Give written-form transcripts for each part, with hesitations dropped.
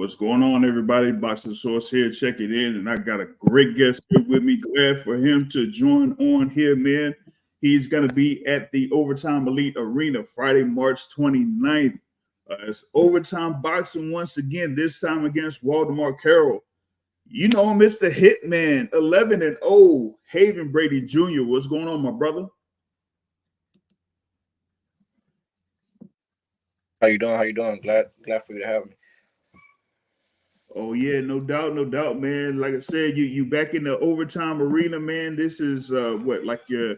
What's going on, everybody? Boxing Source here, check it in, and I got a great guest here with me. Glad for him to join on here, man. He's going to be at the Overtime Elite Arena Friday, March 29th. It's overtime boxing once again, this time against Waldemar Carril. You know, Mr. Hitman, 11-0, Haven Brady Jr. What's going on, my brother? How you doing? How you doing? Glad for you to have me. Oh yeah, no doubt, man. Like I said, you back in the overtime arena, man. This is what, like your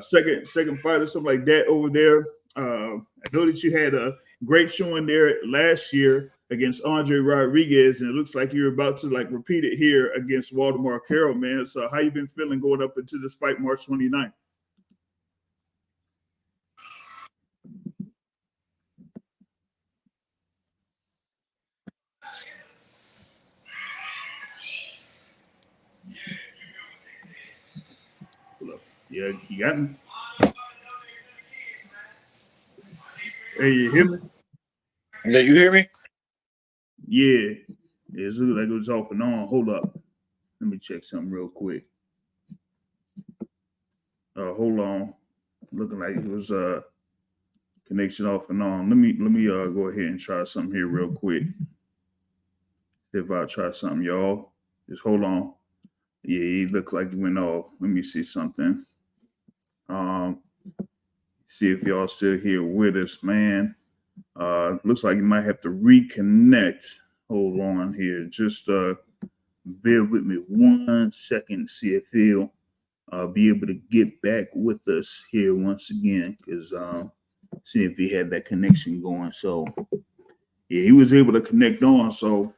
second fight or something like that over there. I know that you had a great showing there last year against Andre Rodriguez, and it looks like you're about to like repeat it here against Waldemar Carril, man. So how you been feeling going up into this fight March 29th? Yeah, you got me. Hey, you hear me? Yeah, you hear me? Yeah. Yeah, it looks like it was off and on. Hold up. Let me check something real quick. Hold on. Looking like it was connection off and on. Let me go ahead and try something here real quick. If I try something, y'all. Just hold on. Yeah, it looked like it went off. Let me see something. See if y'all still here with us, man. Looks like you might have to reconnect. Hold on here. Just bear with me 1 second. See if he'll be able to get back with us here once again. Because see if he had that connection going. So yeah, he was able to connect on. So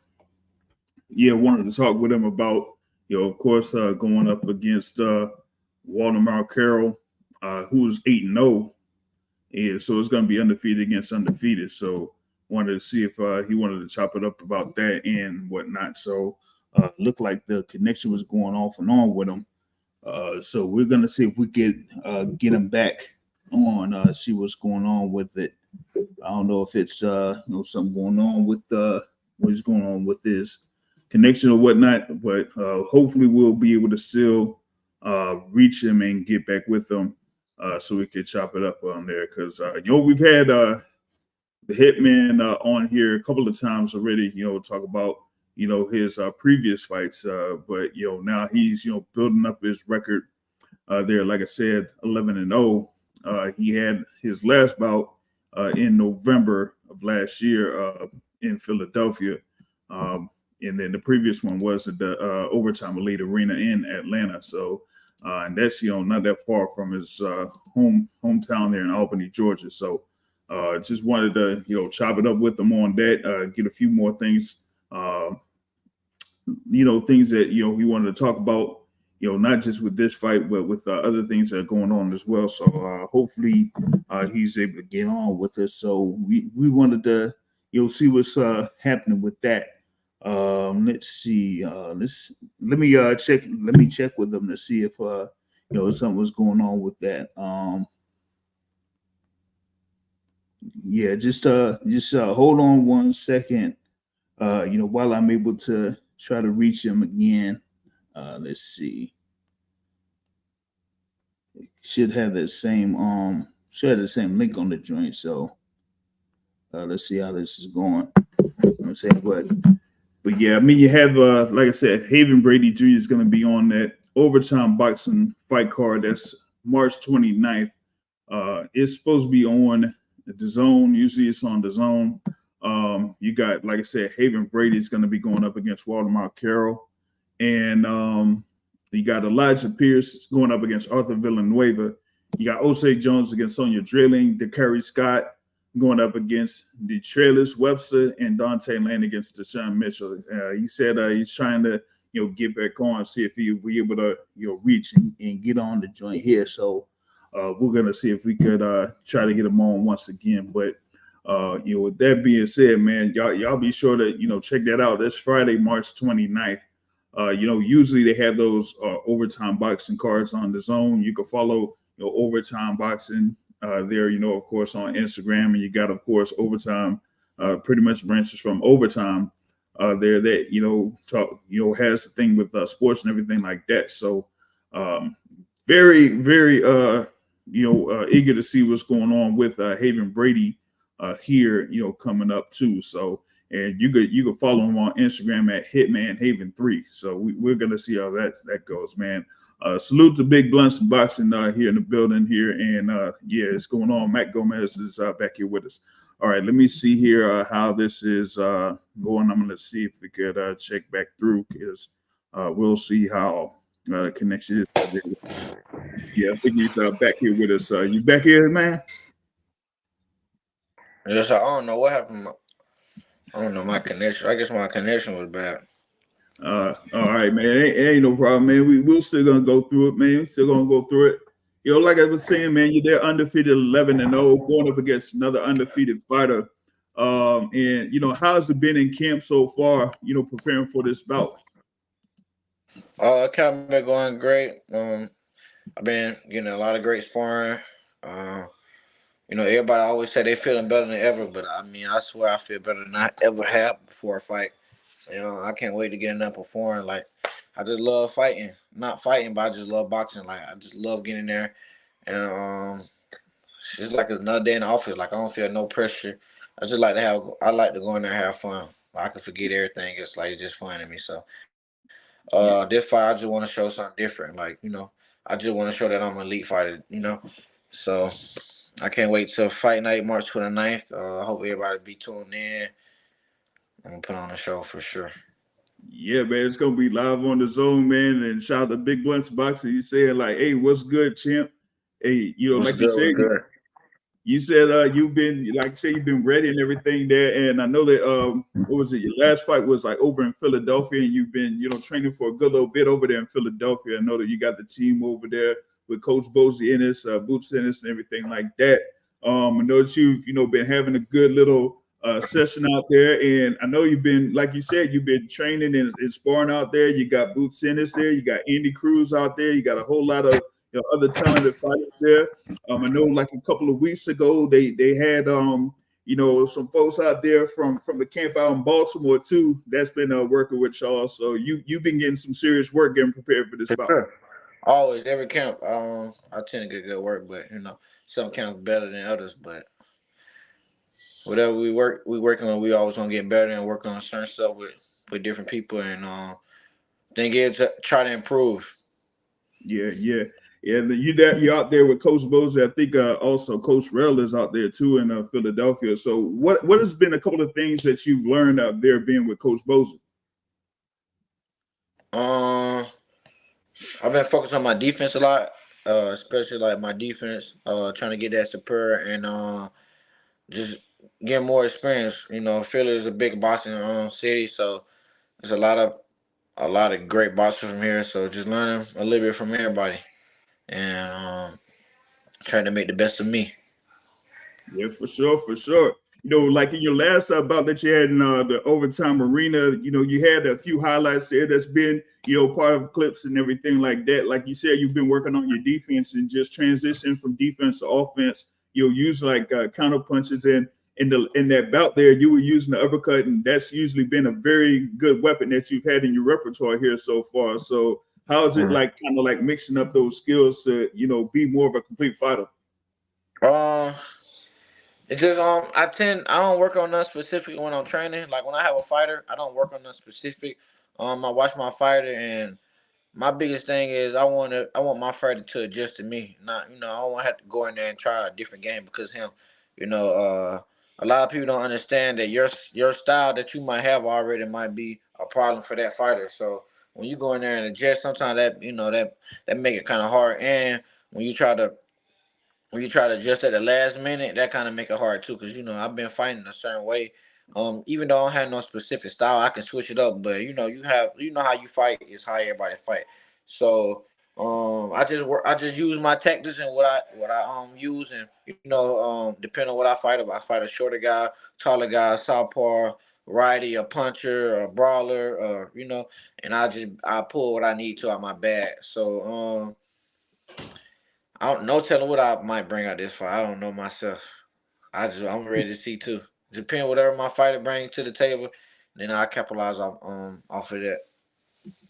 yeah, wanted to talk with him about, of course, going up against Waldemar Carril, who's 8-0. Yeah, so it's going to be undefeated against undefeated. So wanted to see if he wanted to chop it up about that and whatnot. So looked like the connection was going off and on with him. So we're going to see if we can get him back on, see what's going on with it. I don't know if it's something going on with what's going on with his connection or whatnot, but hopefully we'll be able to still reach him and get back with him. So we could chop it up on there because we've had the Hitman on here a couple of times already. Talk about his previous fights, but now he's building up his record there. Like I said, 11-0. He had his last bout in November of last year in Philadelphia, and then the previous one was at the Overtime Elite Arena in Atlanta. So. And that's not that far from his hometown there in Albany, Georgia. So just wanted to chop it up with him on that, get a few more things, things that he wanted to talk about, not just with this fight, but with other things that are going on as well. So hopefully he's able to get on with us. So we wanted to see what's happening with that. Let's see. Let me check. Let me check with them to see if something was going on with that. Yeah, just hold on 1 second. While I'm able to try to reach him again. Let's see. Should have the same link on the joint. So let's see how this is going. I'm saying, but yeah, I mean, you have, like I said, Haven Brady Jr. is going to be on that overtime boxing fight card. That's March 29th. It's supposed to be on the zone. Usually it's on the zone. You got, like I said, Haven Brady is going to be going up against Waldemar Carril. And you got Elijah Pierce going up against Arthur Villanueva. You got Osei Jones against Sonia Drilling, DeCurry Scott going up against the Trailers Webster, and Dante Lane against Deshaun Mitchell. He said he's trying to get back on, see if he'll be able to reach and get on the joint here. So we're gonna see if we could try to get him on once again. But with that being said, man, y'all be sure to check that out. That's Friday, March 29th. Usually they have those overtime boxing cards on the zone. You can follow overtime boxing there, of course, on Instagram. And you got, of course, overtime, pretty much branches from overtime there that has a thing with sports and everything like that. So um, very very eager to see what's going on with Haven Brady here coming up too. So and you could follow him on Instagram at Hitman Haven 3. So we're gonna see how that goes, man. Salute to Big Blunts and Boxing here in the building here, and yeah, it's going on. Matt Gomez is back here with us. All right, let me see here how this is going. I'm going to see if we could check back through because we'll see how the connection is. Yeah, I think he's back here with us. You back here, man? Yes, I don't know what happened. I don't know my connection. I guess my connection was bad. All right, man. It ain't no problem, man. We're still gonna go through it, man. Still gonna go through it. Like I was saying, man, they're undefeated 11-0, going up against another undefeated fighter. And how's it been in camp so far? Preparing for this bout. Kind of been going great. I've been getting a lot of great sparring. Everybody always say they feeling better than ever, but I mean, I swear I feel better than I ever have before a fight. I can't wait to get in there performing. Like, I just love fighting. Not fighting, but I just love boxing. Like, I just love getting there. And it's just like another day in the office. Like, I don't feel no pressure. I like to go in there and have fun. I can forget everything. It's just fun to me. So, this fight, I just want to show something different. Like, I just want to show that I'm an elite fighter. So, I can't wait till fight night, March 29th. I hope everybody be tuned in. I'm going to put on a show for sure. Yeah, man, it's gonna be live on the zone, man. And shout out to Big Blunts Boxer. He said, like, hey, what's good, champ? Hey, What's like you good? said, What's good? you said you've been like say you've been ready and everything there. And I know that what was it? Your last fight was like over in Philadelphia, and you've been, training for a good little bit over there in Philadelphia. I know that you got the team over there with Coach Bozy Ennis, Boots Ennis, and everything like that. I know that you've, been having a good little session out there. And I know you've been, like you said, you've been training and sparring out there. You got Boots Ennis there, you got Andy Cruz out there, you got a whole lot of other talented fighters there. I know like a couple of weeks ago they had some folks out there from the camp out in Baltimore too that's been working with y'all. So you've been getting some serious work getting prepared for this For bout. sure. Always, every camp, I tend to get good work, but some camps better than others. But whatever we working on, we always gonna get better and work on certain stuff with different people, and then try to improve. Yeah. You out there with Coach Bozer. I think also Coach Rell is out there too in Philadelphia. So what has been a couple of things that you've learned out there being with Coach Bozer? Um, I've been focused on my defense a lot, especially like my defense, trying to get that superior and just get more experience. Philly is a big boxing city, so there's a lot of great boxers from here. So just learning a little bit from everybody and trying to make the best of me. Yeah, for sure, for sure. Like in your last bout that you had in the overtime arena, you had a few highlights there that's been, part of clips and everything like that. Like you said, you've been working on your defense and just transition from defense to offense. You'll use like counter punches and in that bout there, you were using the uppercut, and that's usually been a very good weapon that you've had in your repertoire here so far. So how is it like kind of like mixing up those skills to, be more of a complete fighter? Uh, it's just I don't work on nothing specific when I'm training. Like when I have a fighter, I don't work on nothing specific. I watch my fighter, and my biggest thing is I want my fighter to adjust to me. Not I don't want to have to go in there and try a different game because him. You know, a lot of people don't understand that your style that you might have already might be a problem for that fighter. So when you go in there and adjust, sometimes that make it kind of hard. And when you try to when you try to adjust at the last minute, that kind of make it hard too. Cause I've been fighting a certain way. Even though I don't have no specific style, I can switch it up. But you know how you fight is how everybody fight. So I just use my tactics and what I use, and depending on what I fight. If I fight a shorter guy, taller guy, southpaw, righty, a puncher, a brawler, and I pull what I need to out my bag. So I don't no telling what I might bring out this fight. I don't know myself. I'm ready to see too. Depend whatever my fighter brings to the table. then I capitalize off of that.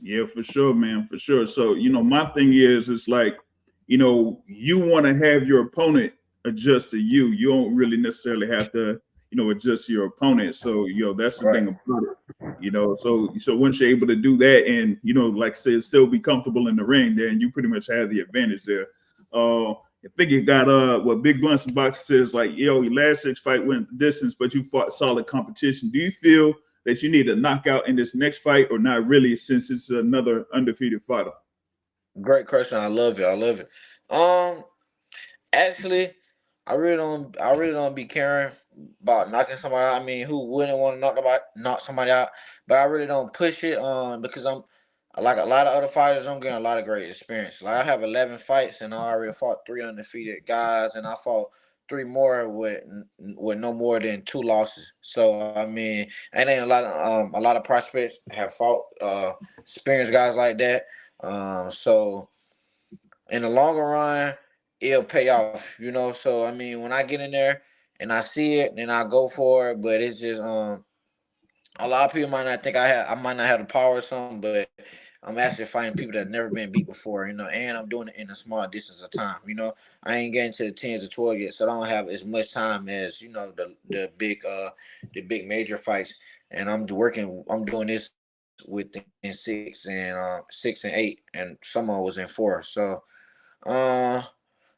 Yeah, for sure, man, for sure. So, my thing is, it's like, you want to have your opponent adjust to you. You don't really necessarily have to, adjust your opponent. So, that's the Right. thing about it. So once you're able to do that, and like I said, still be comfortable in the ring, then you pretty much have the advantage there. I think you got what Big Blunts and Box says, like, your last 6 fight went the distance, but you fought solid competition. Do you feel that you need a knockout in this next fight, or not really, since it's another undefeated fighter? Great question. I love it. I love it. Actually, I really don't be caring about knocking somebody out. I mean, who wouldn't want to knock somebody out? But I really don't push it because I'm like a lot of other fighters. I'm getting a lot of great experience. Like I have 11 fights and I already fought 3 undefeated guys, and I fought 3 more with no more than 2 losses. So I mean, and ain't a lot of prospects have fought experienced guys like that. So in the longer run, it'll pay off, So I mean, when I get in there and I see it, then I go for it. But it's just a lot of people might not think I might not have the power or something, but I'm actually fighting people that never been beat before, and I'm doing it in a small distance of time. I ain't getting to the tens or 12 yet, so I don't have as much time as the big major fights, and I'm doing this within 6 and 8, and some of it was in 4, so. Uh,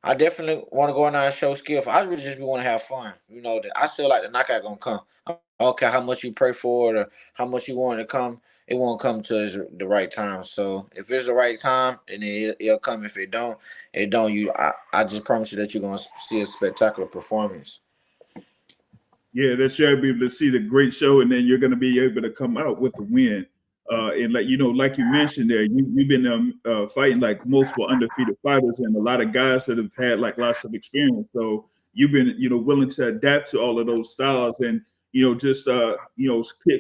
I definitely want to go in there and show skill. I really just want to have fun. That I feel like the knockout gonna come. I don't care how much you pray for it or how much you want it to come. It won't come to the right time. So if it's the right time, then it'll come. If it don't, it don't. I just promise you that you're gonna see a spectacular performance. Yeah, that you'll be able to see the great show, and then you're going to be able to come out with the win. And like like you mentioned there, you've been fighting like multiple undefeated fighters, and a lot of guys that have had like lots of experience. So you've been willing to adapt to all of those styles, and just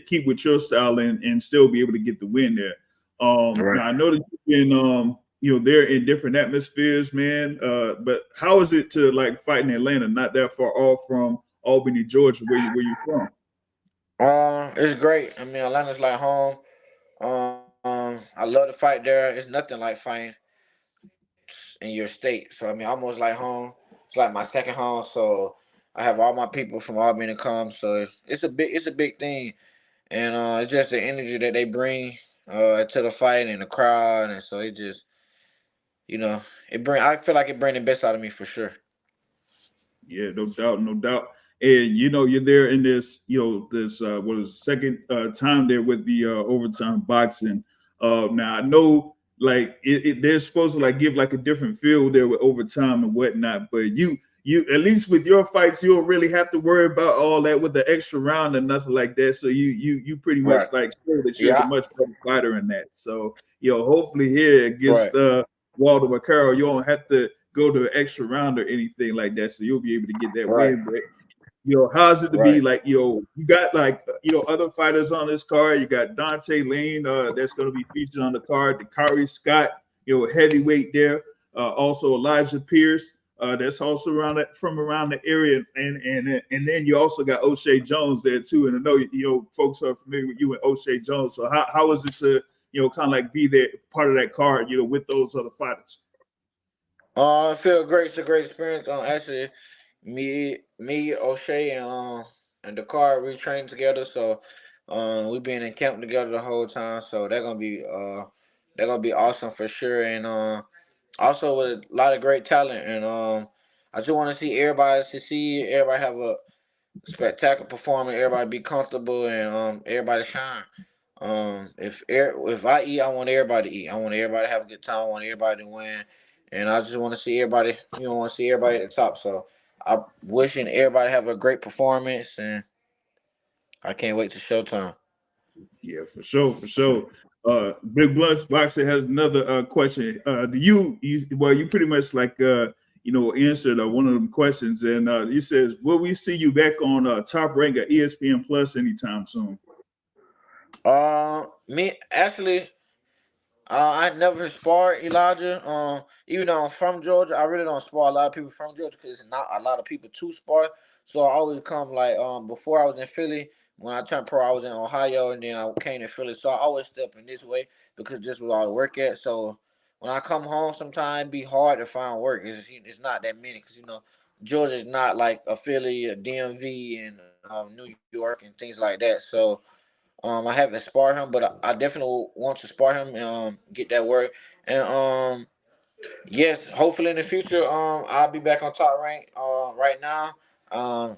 keep with your style, and still be able to get the win there. Right. Now I know that you've been there in different atmospheres, man. But how is it to like fight in Atlanta, not that far off from Albany, Georgia, where you from? It's great. I mean, Atlanta's like home. I love to fight there. It's nothing like fighting in your state. So I mean, almost like home. It's like my second home. So I have all my people from Albany to come. So it's a big thing, and it's just the energy that they bring to the fight and the crowd, and so it just you know I feel like it bring the best out of me for sure. Yeah, no doubt, no doubt. And you're there in this, this what is second time there with the overtime boxing. Now I know like they're supposed to like give like a different feel there with overtime and whatnot, but you at least with your fights, you don't really have to worry about all that with the extra round and nothing like that. So you pretty much Right. like show that you're the Yeah. much better fighter in that. So hopefully here against Right. Waldemar Carril, you don't have to go to an extra round or anything like that. So you'll be able to get that Right. win. But how's it to be Right. like, you got like other fighters on this card. You got Dante Lane, that's gonna be featured on the card, the Kari Scott, heavyweight there. Also Elijah Pierce, that's also from around the area, and then you also got O'Shea Jones there too. And I know folks are familiar with you and O'Shea Jones. So how is it to kind of like be there part of that card, with those other fighters? I feel great. It's a great experience. Actually, me, O'Shea, and Dakar, we trained together. So, we've been in camp together the whole time. So they're gonna be awesome for sure. And also with a lot of great talent. And I just want to see everybody succeed. Everybody have a spectacular performance. Everybody be comfortable and everybody shine. If I eat, I want everybody to eat. I want everybody to have a good time. I want everybody to win, and I just want to see everybody. Want to see everybody at the top. So I'm wishing everybody have a great performance, and I can't wait to showtime. Yeah, for sure, for sure. Big Blunts Boxer has another question. Do well, you pretty much like answered one of them questions, and he says, "Will we see you back on Top Rank at ESPN Plus anytime soon?" Me actually, I never sparred Elijah. Even though I'm from Georgia, I really don't spar a lot of people from Georgia because it's not a lot of people to spar. So I always come like before I was in Philly. When I turned pro, I was in Ohio, and then I came to Philly. So I always step in this way because this was all the work at. So when I come home, sometimes it be hard to find work. It's not that many because Georgia is not like a Philly, a DMV, and New York and things like that. So I haven't sparred him, but I definitely want to spar him and get that work. And yes, hopefully in the future, I'll be back on top rank. Right now, um,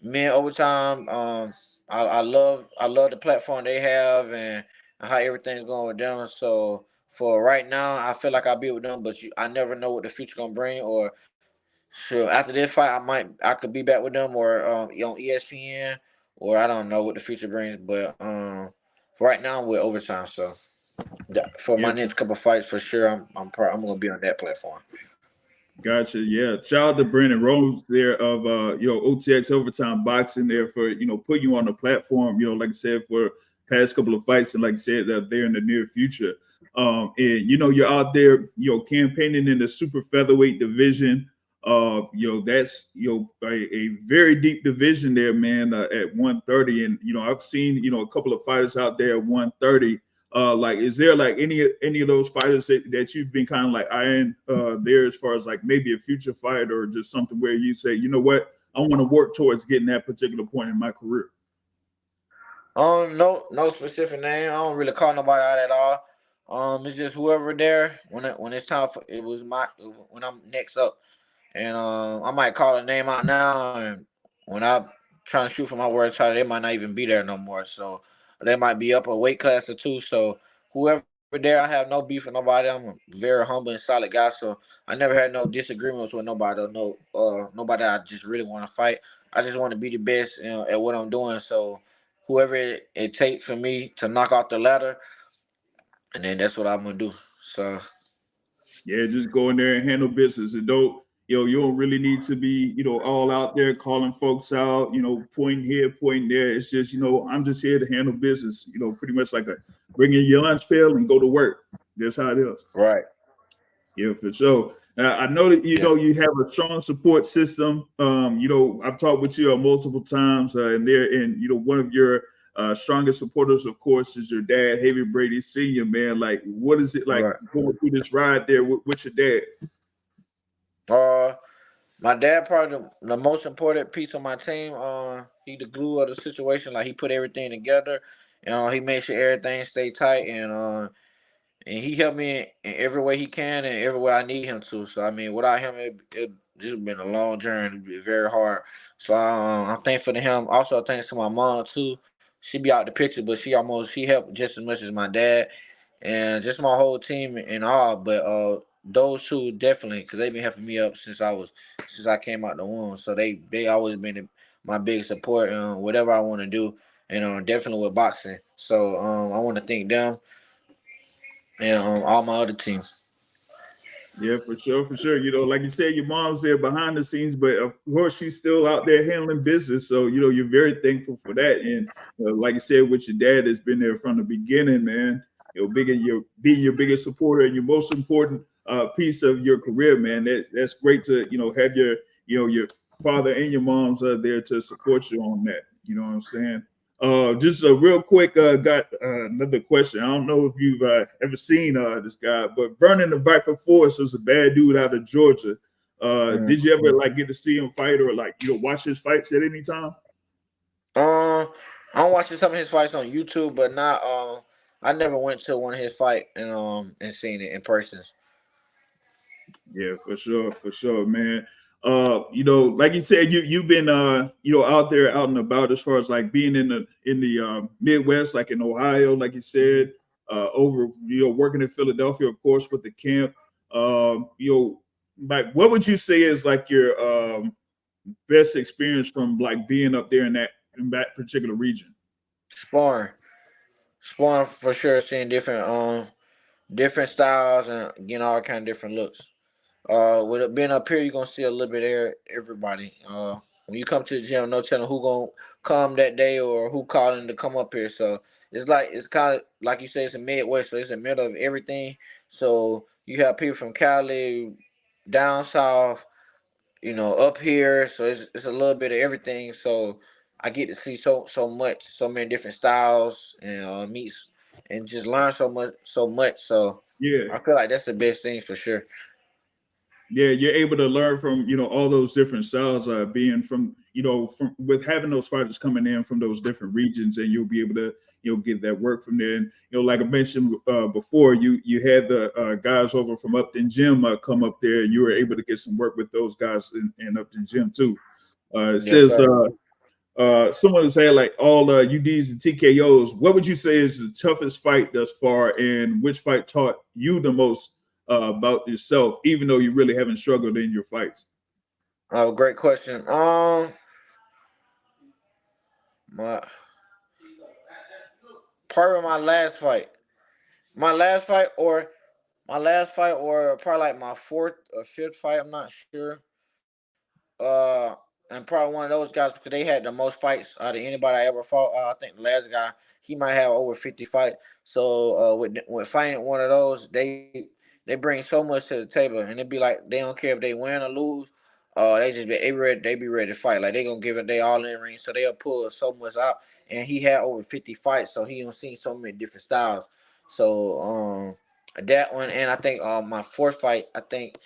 me and overtime. I love the platform they have and how everything's going with them. So for right now, I feel like I'll be with them, but I never know what the future gonna bring. Or sure, after this fight, I could be back with them or on ESPN, or I don't know what the future brings. But for right now, I'm with overtime. So for Yeah, my next couple fights, for sure, I'm gonna be on that platform. gotcha. Yeah. Shout out to Brandon Rose there of OTX Overtime Boxing there for putting you on the platform, like I said, for past couple of fights and like I said, there in the near future. And you're out there, campaigning in the super featherweight division. That's a very deep division there, man, at 130. And I've seen, a couple of fighters out there at 130. Like, is there like any of those fighters that you've been kind of like eyeing there as far as like maybe a future fight or just something where you say, you know what, I want to work towards getting that particular point in my career? No specific name. I don't really call nobody out at all. It's just whoever there when it's time for it was my when I'm next up. And I might call a name out now, and when I'm trying to shoot for my world title, they might not even be there no more. So they might be up a weight class or two. So whoever there, I have no beef with nobody. I'm a very humble and solid guy. So I never had no disagreements with nobody or nobody I just really want to fight. I just want to be the best at what I'm doing. So whoever it takes for me to knock out the ladder, and then that's what I'm gonna do. So Yeah, just go in there and handle business and don't. You don't really need to be, all out there calling folks out, pointing here, pointing there. It's just, I'm just here to handle business, pretty much like a bring in your lunch pail and go to work. That's how it is. right, Yeah, for sure. I know that yeah, you have a strong support system. I've talked with you multiple times, and one of your strongest supporters, of course, is your dad, Havy Brady Sr. Man, like, what is it like right. going through this ride there with your dad? Uh, My dad probably the most important piece of my team. He the glue of the situation. Like he put everything together. He made sure everything stay tight, and he helped me in every way he can and every way I need him to. So I mean, without him, it just been a long journey. It'd be very hard. So I'm thankful to him. Also, thanks to my mom too. She be out the picture, but she helped just as much as my dad and just my whole team and all. But those two definitely because they've been helping me up since I came out the womb. So they always been my big support and whatever I want to do, and definitely with boxing. So I want to thank them and all my other teams. Yeah, for sure, for sure. Like you said, your mom's there behind the scenes, but of course she's still out there handling business. So you're very thankful for that. And like you said, with your dad, has been there from the beginning, man. Being your biggest supporter and your most important piece of your career, man. That's great to have your father and your mom's there to support you on that. You know what I'm saying? Just a real quick, got another question. I don't know if you've ever seen this guy, but Vernon the Viper Force is a bad dude out of Georgia. Did you ever like get to see him fight or like watch his fights at any time? Um, I'm watching some of his fights on YouTube, but not I never went to one of his fight and seen it in person. Yeah, for sure, man. Like you said, you've been out there, out and about as far as like being in the Midwest, like in Ohio, like you said, over working in Philadelphia, of course, with the camp. Like what would you say is like your best experience from like being up there in that particular region? Sparring, sparring for sure. Seeing different styles and getting all kind of different looks. With it being up here, you're gonna see a little bit of everybody. When you come to the gym, no telling who gonna come that day or who calling to come up here. So it's kind of like you say, it's a Midwest, so it's the middle of everything. So you have people from Cali, down south, up here. So it's a little bit of everything. So I get to see so much, so many different styles and meets, and just learn so much. So Yeah. I feel like that's the best thing for sure. Yeah, you're able to learn from all those different styles, being from from with having those fighters coming in from those different regions, and you'll be able to get that work from there. And like I mentioned before, you had the guys over from Upton Gym come up there, and you were able to get some work with those guys in Upton Gym too. It Yes, says sir. someone has had like all UDs and TKOs. What would you say is the toughest fight thus far, and which fight taught you the most about yourself, even though you really haven't struggled in your fights? Great question. My part of my last fight, or probably like my fourth or fifth fight. I'm not sure. Uh, and probably one of those guys because they had the most fights out of anybody I ever fought. I think the last guy he might have over 50 fights. So with fighting one of those, they bring so much to the table, and it be like they don't care if they win or lose. They just they be ready to fight. Like they gonna give it they all in the ring, so they'll pull so much out. And he had over 50 fights, so he done seen so many different styles. So that one, and I think my fourth fight, I think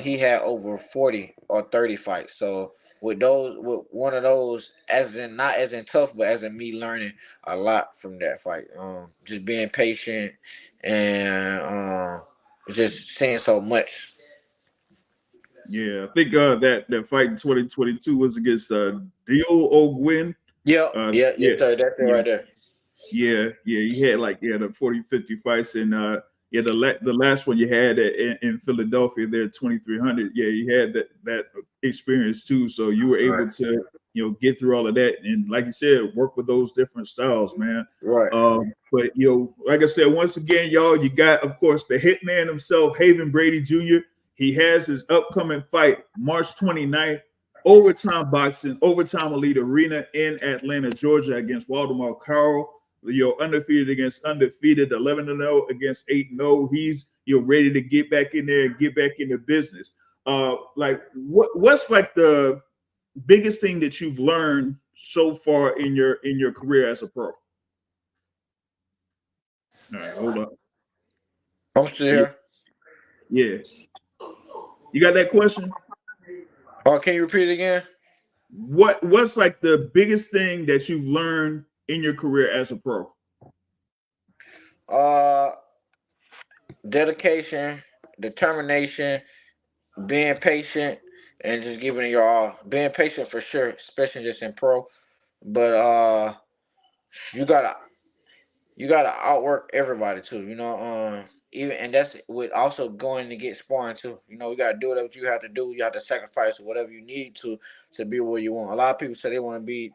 he had over 40 or 30 fights. So with one of those, as in not as in tough, but as in me learning a lot from that fight. Just being patient and just seeing so much. Yeah, I think that fight in 2022 was against Dio Ogwin. Yep, yeah, yes, Yeah, sir. That's it yeah. right there. Yeah, you had like the 40, 50 fights, and yeah, the last one you had in Philadelphia there, 2,300. Yeah, you had that experience too, so you were able Right, to get through all of that, and like you said, work with those different styles, man. right. But like I said, once again, y'all, you got of course the Hitman himself, Haven Brady Jr. He has his upcoming fight March 29th. Overtime boxing, overtime elite arena in Atlanta, Georgia, against Waldemar Carril. Undefeated against undefeated, 11-0 against 8-0. He's ready to get back in there and get back into business. Like what's like the biggest thing that you've learned so far in your career as a pro? All right, hold up. I'm still Yeah, here. yeah. You got that question? Oh, can you repeat it again? What's like the biggest thing that you've learned in your career as a pro? Uh, dedication, determination, being patient, and just giving it your all. Being patient for sure, especially just in pro. But you gotta you gotta outwork everybody too. Even and that's with also going to get sparring too. You gotta do whatever you have to do. You have to sacrifice whatever you need to be where you want. A lot of people say they want to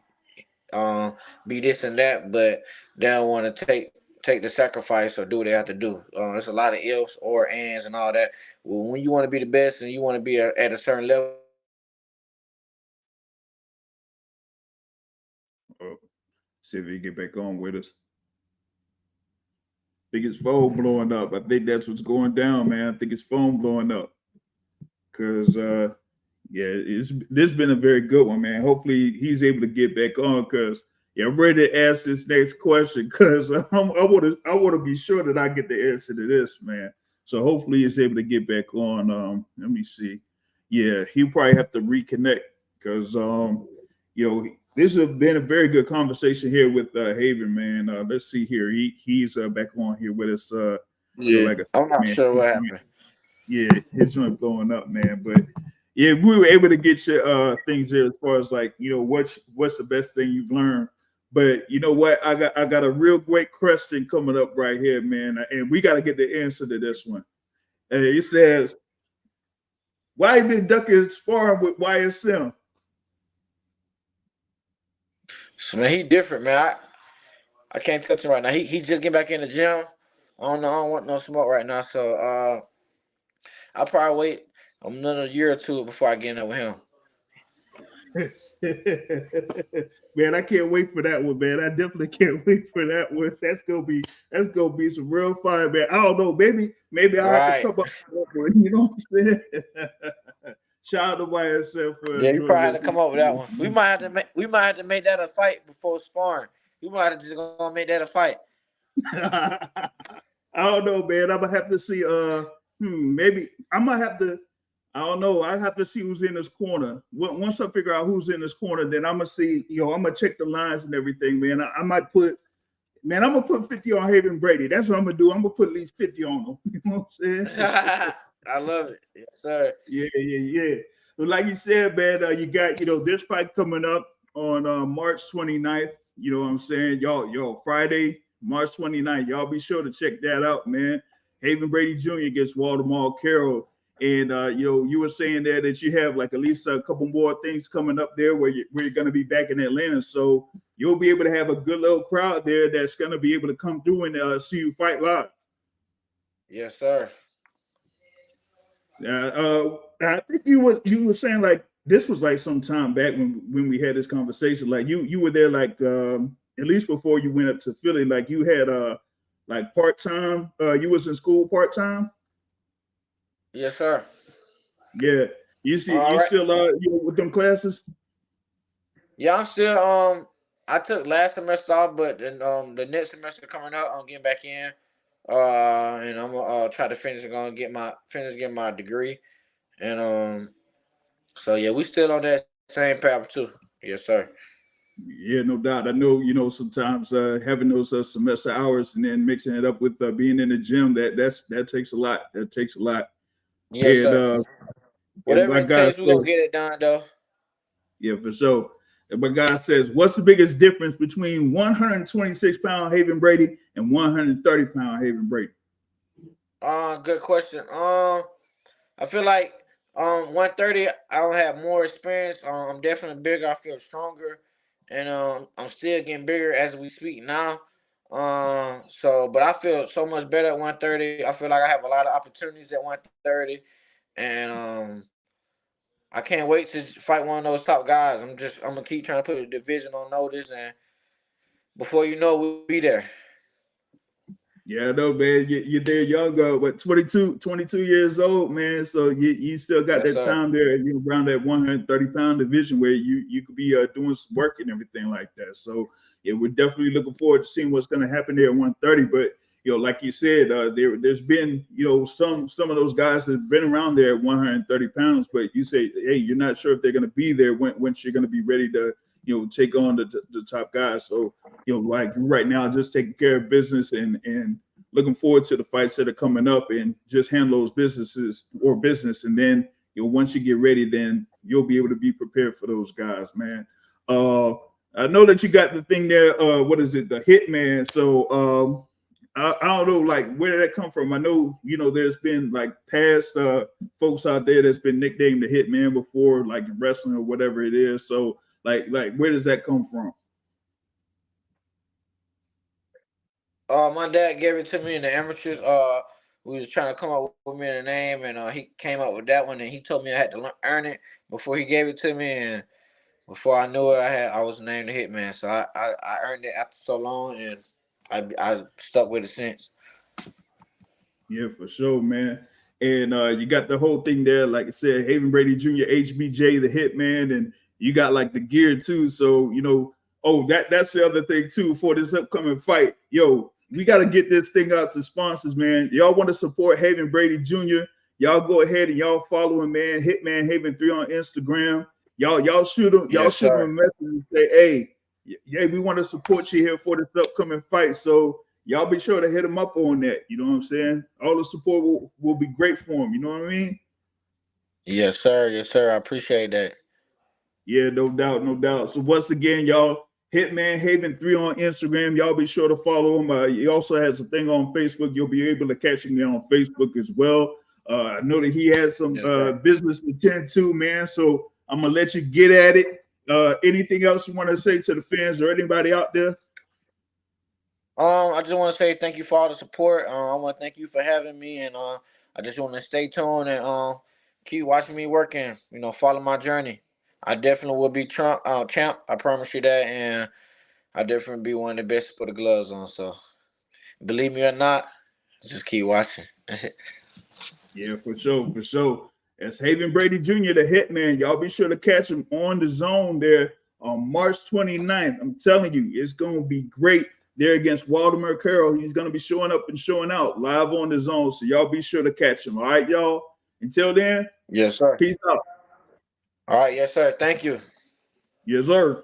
um be this and that, but they don't want to take the sacrifice or do what they have to do. There's a lot of ifs or ands and all that. Well, when you want to be the best and you want to be at a certain level, you gotta sacrifice. Oh, see if he get back on with us. I think his phone blowing up. I think that's what's going down, man. I think his phone blowing up. Cause yeah, this has been a very good one, man. Hopefully he's able to get back on. Cause yeah, I'm ready to ask this next question. Cause I want to be sure that I get the answer to this, man. So hopefully he's able to get back on. Let me see. Yeah, he'll probably have to reconnect because this has been a very good conversation here with Haven, man. Let's see here. He's back on here with us. Yeah, Like I I'm said, not man, sure what happened. yeah, his joint blowing up, man. But yeah, we were able to get your things there as far as like what's the best thing you've learned. But you know what? I got a real great question coming up right here, man, and we got to get the answer to this one. And it says, "Why you been ducking sparring with YSM?" So man, he different, man. I can't touch him right now. He just get back in the gym. I don't know. I don't want no smoke right now. So I'll probably wait another year or two before I get in there with him. Man, I can't wait for that one, man. I definitely can't wait for that one. That's gonna be some real fire, man. I don't know. Maybe I have to Right. come up with that one. You know what I'm saying? Shout out to YSL for Yeah, you probably joining had us. to come up with that one. We might have to make that a fight before sparring. We might have to just gonna make that a fight. I don't know, man. I'm gonna have to see. Maybe I might have to. I don't know. I have to see who's in this corner. Once I figure out who's in this corner, then I'm gonna see. I'm gonna check the lines and everything, man. I might put. Man, I'm gonna put 50 on Haven Brady. That's what I'm gonna do. I'm gonna put at least 50 on him. You know what I'm saying? I love it. Yes, sir. Yeah. But like you said, man, you got this fight coming up on March 29th. You know what I'm saying? Y'all Friday, March 29th. Y'all be sure to check that out, man. Haven Brady Jr. against Waldemar Carril. And you were saying there that you have like at least a couple more things coming up there where you're gonna be back in Atlanta. So you'll be able to have a good little crowd there that's gonna be able to come through and see you fight live. Yes, sir. I think you were saying like this was like some time back when we had this conversation. Like you were there like at least before you went up to Philly. Like you had like part time. You was in school part time. Yes, sir. Yeah. You see, All you right. still with them classes. Yeah, I'm still I took last semester off, but then the next semester coming up, I'm getting back in. And I'm gonna try to finish getting my degree. And so yeah, we still on that same path too. Yes, sir. Yeah, no doubt. I know, sometimes having those semester hours and then mixing it up with being in the gym, that takes a lot. That takes a lot. Yes, And sir. Whatever my it God takes, we're says, gonna get it done though. yeah, for sure. And my God says, what's the biggest difference between 126-pound Haven Brady and 130-pound Haven Brady? Good question. I feel like 130. I don't have more experience. I'm definitely bigger. I feel stronger, and I'm still getting bigger as we speak now. But I feel so much better at 130. I feel like I have a lot of opportunities at 130, and I can't wait to fight one of those top guys. I'm gonna keep trying to put the division on notice, and before you know, we'll be there. Yeah, I know, man. You're there younger, what, 22 years old, man. So you still got Yes, that sir. time there, around that 130-pound division where you could be doing some work and everything like that. So yeah, we're definitely looking forward to seeing what's going to happen there at 130. But like you said, there's been some of those guys that have been around there at 130 pounds, but you say, hey, you're not sure if they're going to be there once you're going to be ready to take on the top guys. So like right now, just taking care of business and looking forward to the fights that are coming up and just handle those business. And then, once you get ready, then you'll be able to be prepared for those guys, man. Uh, I know that you got the thing there. What is it? The Hitman. So, I don't know, like, where did that come from? I know, there's been like past folks out there that's been nicknamed the Hitman before, like in wrestling or whatever it is. So, like, where does that come from? My dad gave it to me in the amateurs. We was trying to come up with me a name, and he came up with that one, and he told me I had to earn it before he gave it to me, and before I knew it, I was named the Hitman. So I earned it after so long, and I stuck with it since. Yeah, for sure, man. And you got the whole thing there, like I said, Haven Brady Jr., HBJ, the Hitman, and you got like the gear too. So that's the other thing too for this upcoming fight. Yo, we got to get this thing out to sponsors, man. Y'all want to support Haven Brady Jr. Y'all go ahead and y'all follow him, man. Hitman Haven 3 on Instagram. Y'all Yes, shoot him a sir. message and say, hey, yeah, we want to support you here for this upcoming fight. So y'all be sure to hit him up on that. You know what I'm saying? All the support will be great for him. You know what I mean? Yes, sir. Yes, sir. I appreciate that. Yeah, no doubt, no doubt. So once again, y'all, Hitman Haven 3 on Instagram. Y'all be sure to follow him. He also has a thing on Facebook. You'll be able to catch him there on Facebook as well. I know that he has some Yes, sir. business to tend to, man. So I'm gonna let you get at it. Anything else you want to say to the fans or anybody out there? I just want to say thank you for all the support. I want to thank you for having me, and I just want to stay tuned and keep watching me working. Follow my journey. I definitely will be champ. I promise you that, and I definitely be one of the best to put the gloves on. So believe me or not, just keep watching. Yeah, for sure, for sure. As Haven Brady Jr., the Hitman, y'all be sure to catch him on the zone there on March 29th. I'm telling you, it's going to be great there against Waldemar Carril. He's going to be showing up and showing out live on the zone. So y'all be sure to catch him. All right, y'all. Until then, Yes, sir. peace out. All right, yes, sir. Thank you. Yes, sir.